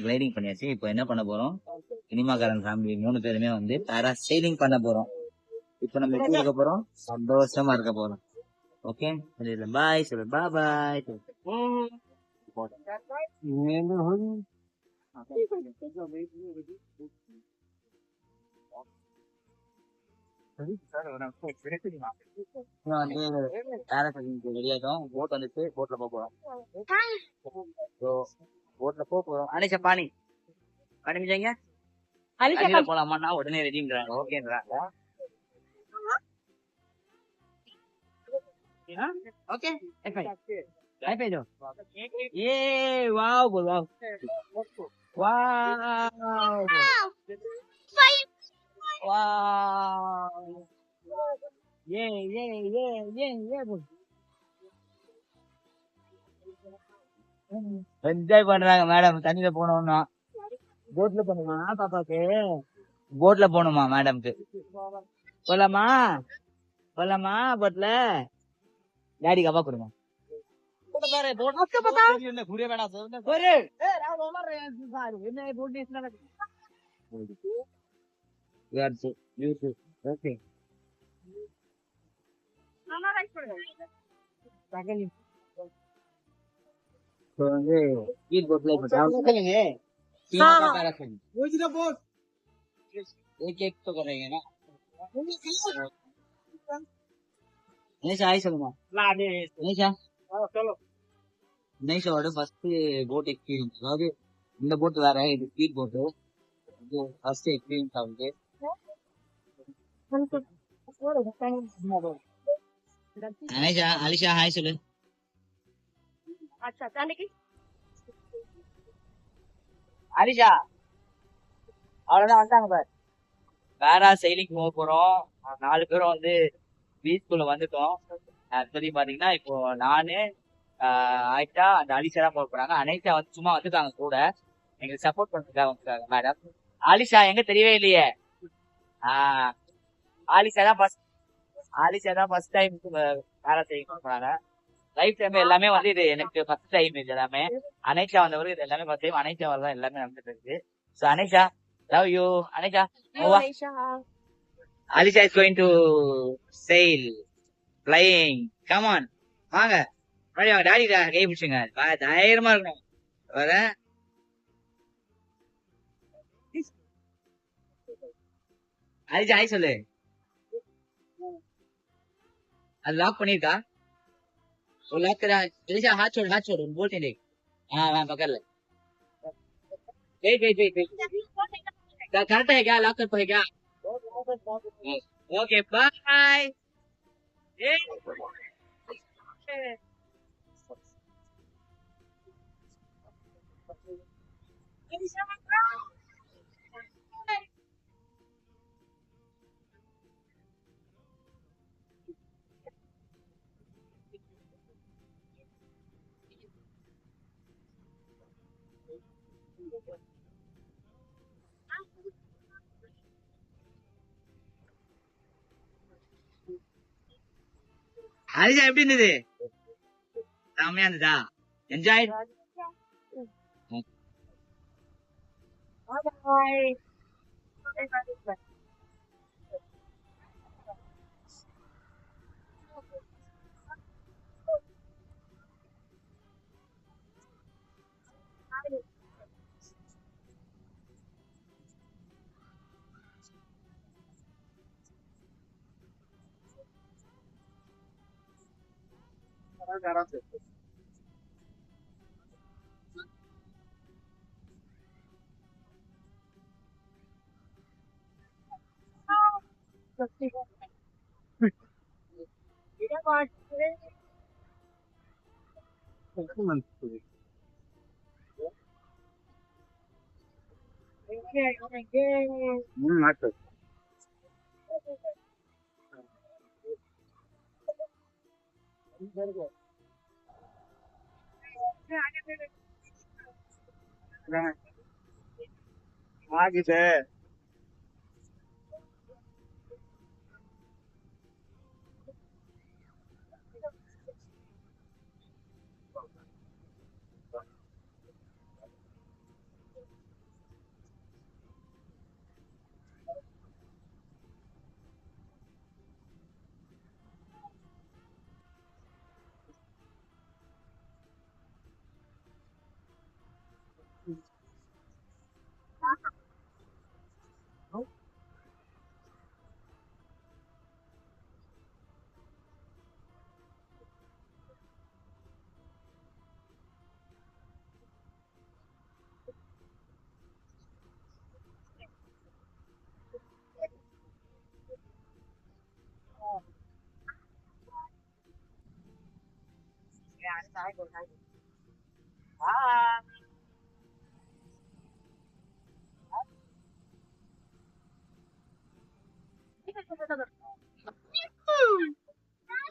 Gliding பண்ணியாச்சு. இப்போ என்ன பண்ண போறோம், சினிமாக்காரன் ஃபேமிலி 3 பேருமே வந்து பேரா சைலிங் பண்ண போறோம். இப்போ நம்ம எப்படி இருக்க போறோம், சந்தோஷமா இருக்க போறோம். ஓகே, பாய் சொல்லு, பாய் பாய். வந்து ரெடியாகும். போட் வந்துட்டு போட்ல போறோம். போட்ல போறோம். அனிஷா பானி அனுப்பிச்சாங்க. தண்ணியில போலாமான்னா உடனே ரெடின்றாங்க, ஓகேன்றாங்க. ओके हाई पे दो ये वाओ बोल वाओ वाओ वाओ ये बोल என்ஜாய் பண்றாங்க மேடம். தண்ணியில போனோம்னா போட்ல போகணுமா பாப்பாக்கு, போட்ல போகணுமா மேடம்க்கு. போலாமா போலாமா போட்ல, டாடி கப்பா கொடுமா. வந்து ஸ்பீட் போட்ல एक एक तो करेंगे ना. निशा आई சொல்லுமா. நிஷா நிஷாவோட ஃபர்ஸ்ட் போட் எக்ஸ்பீரியன்ஸ். அதாவது இந்த போட் வேற, இது ஸ்பீட் போட்டு. இது ஃபர்ஸ்ட் எக்ஸ்பீரியன்ஸ் ஆகுது. நிஷா அலிஷா ஹாய் சொல்லு. அலிஷா அவ்வளவுதான் வந்துட்டாங்க பாரு. பேரா சைலிங் போக போறோம். 4 பேரும் வந்து பீச்சுக்குள்ள வந்துட்டோம். ஆக்சுவலி பாத்தீங்கன்னா இப்போ நானு ஆயிட்டா அந்த அலிஷா தான் போக போறாங்க. அனைஷா வந்து சும்மா வந்துட்டாங்க கூட, எங்களுக்கு சப்போர்ட் பண்றதுக்காக வந்துருக்காங்க மேடம். ஆலிஷா எங்க தெரியவே இல்லையே. ஆலிஷா தான் ஃபர்ஸ்ட் டைம் பேரா சைலிங் போறாங்க. லைஃப் டைம் எல்லாமே வந்து இது எனக்கு ஃபர்ஸ்ட் டைம். இது எல்லாமே அனைஷா வந்தவருக்கு இது எல்லாமே ஃபர்ஸ்ட் டைம். அனைஷா தான் எல்லாமே நடந்துட்டு இருக்கு. So Anaisha love you. Anaisha Alisha is going to sail, flying. Come on, வாங்க வாங்க, டாடி கை பிடிச்சுங்க. தைரியமா இருக்கணும். வர அலிஷா ஹாய் சொல்லு. அது லாக் பண்ணிருக்கா? वो लॉक करा. अलीशा हाथ छोड़ बोलते नहीं. हाँ हाँ पकड़ ले. वेट करता है क्या, लॉक कर पाए क्या? Okay bye. அலிஷா எப்படி இருந்தது? செம்மையா இருந்ததா? என்ஜாய். ಆಗಿದೆ.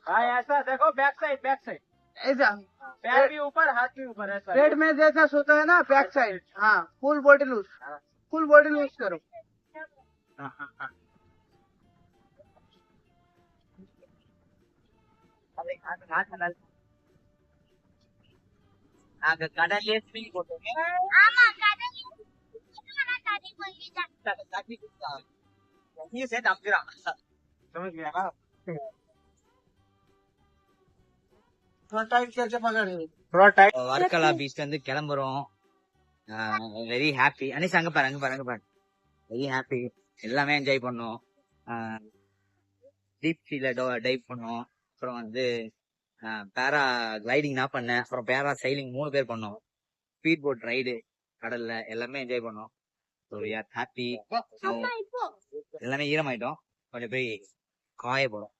हाँ ऐसा देखो, बैक साइड बैक साइड, ऐसा पैर भी ऊपर हाथ भी ऊपर, ऐसा पेट में जैसा सोता है ना, बैक साइड। हाँ, full body loose, full body loose करो। நாங்க கடல்லே ஸ்விமிங் போட்டோம். தண்ணி குடிச்சா நீ சேர்த்து அமுக்கிறான். समझ गया। थोड़ा टाइट करके पकड़ो। थोड़ा टाइट। வர்க்கலா பீச் வந்து கிளம்புறோம். Very happy. அனிஷ் அங்க பாரு, அங்க பாரு, அங்க பாரு. Very happy. எல்லாமே என்ஜாய் பண்ணோம். டீப் சீல டைவ் பண்ணோம். அப்புறம் வந்து பேரா கிளைடிங் நான் பண்ணேன். அப்புறம் பேரா சைலிங் 3 பேர் பண்ணோம். ஸ்பீட் போட் ரைடு கடல்ல எல்லாமே என்ஜாய் பண்ணோம். So we are happy. எல்லாமே ஈரமாயிட்டோம். கொஞ்சம் போய் காய போறோம்.